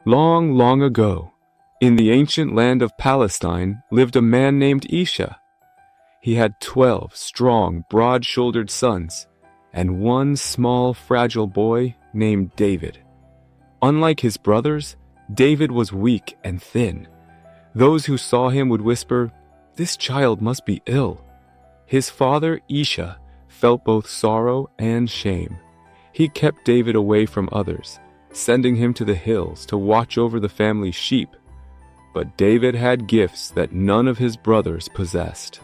Long, long ago, in the ancient land of Palestine lived a man named Isha. He had 12 strong, broad-shouldered sons, and one small, fragile boy named David. Unlike his brothers, David was weak and thin. Those who saw him would whisper, "This child must be ill." His father, Isha, felt both sorrow and shame. He kept David away from others, sending him to the hills to watch over the family's sheep. But David had gifts that none of his brothers possessed.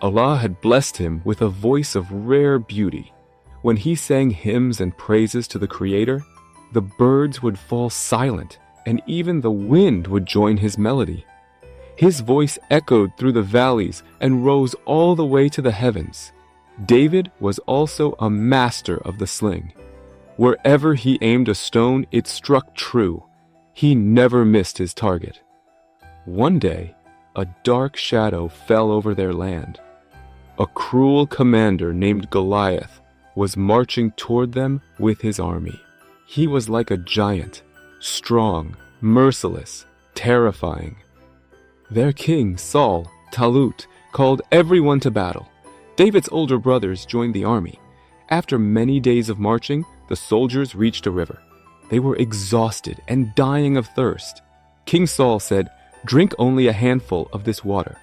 Allah had blessed him with a voice of rare beauty. When he sang hymns and praises to the Creator, the birds would fall silent, and even the wind would join his melody. His voice echoed through the valleys and rose all the way to the heavens. David was also a master of the sling. Wherever he aimed a stone, it struck true. He never missed his target. One day, a dark shadow fell over their land. A cruel commander named Goliath was marching toward them with his army. He was like a giant, strong, merciless, terrifying. Their king, Saul, Talut, called everyone to battle. David's older brothers joined the army. After many days of marching, the soldiers reached a river. They were exhausted and dying of thirst. King Saul said, "Drink only a handful of this water.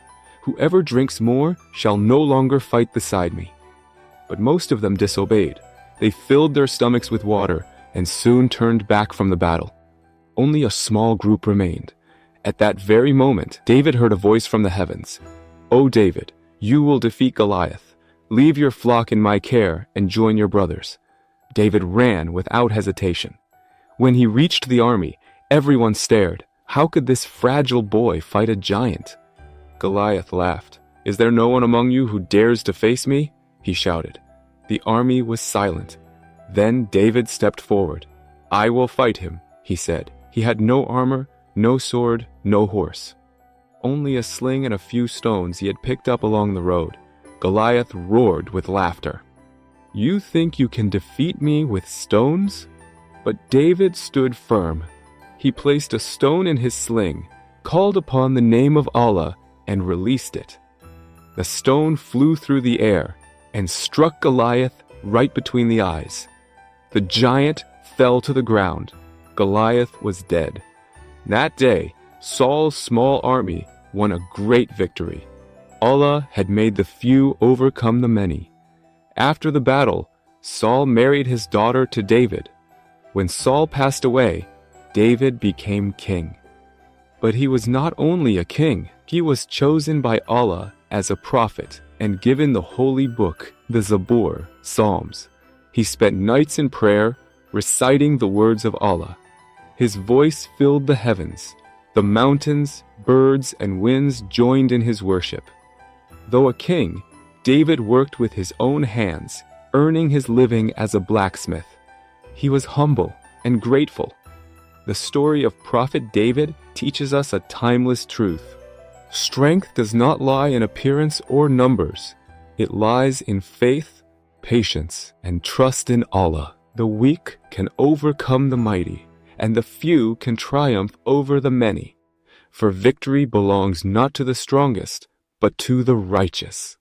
Whoever drinks more shall no longer fight beside me." But most of them disobeyed. They filled their stomachs with water and soon turned back from the battle. Only a small group remained. At that very moment, David heard a voice from the heavens. "O David, you will defeat Goliath. Leave your flock in my care and join your brothers." David ran without hesitation. When he reached the army, everyone stared. How could this fragile boy fight a giant? Goliath laughed. "Is there no one among you who dares to face me?" he shouted. The army was silent. Then David stepped forward. "I will fight him," he said. He had no armor, no sword, no horse. Only a sling and a few stones he had picked up along the road. Goliath roared with laughter. "You think you can defeat me with stones?" But David stood firm. He placed a stone in his sling, called upon the name of Allah, and released it. The stone flew through the air and struck Goliath right between the eyes. The giant fell to the ground. Goliath was dead. That day, Saul's small army won a great victory. Allah had made the few overcome the many. After the battle, Saul married his daughter to David. When Saul passed away, David became king. But he was not only a king, he was chosen by Allah as a prophet and given the holy book, the Zabur, Psalms. He spent nights in prayer, reciting the words of Allah. His voice filled the heavens. The mountains, birds, and winds joined in his worship. Though a king, David worked with his own hands, earning his living as a blacksmith. He was humble and grateful. The story of Prophet David teaches us a timeless truth. Strength does not lie in appearance or numbers. It lies in faith, patience, and trust in Allah. The weak can overcome the mighty, and the few can triumph over the many. For victory belongs not to the strongest, but to the righteous.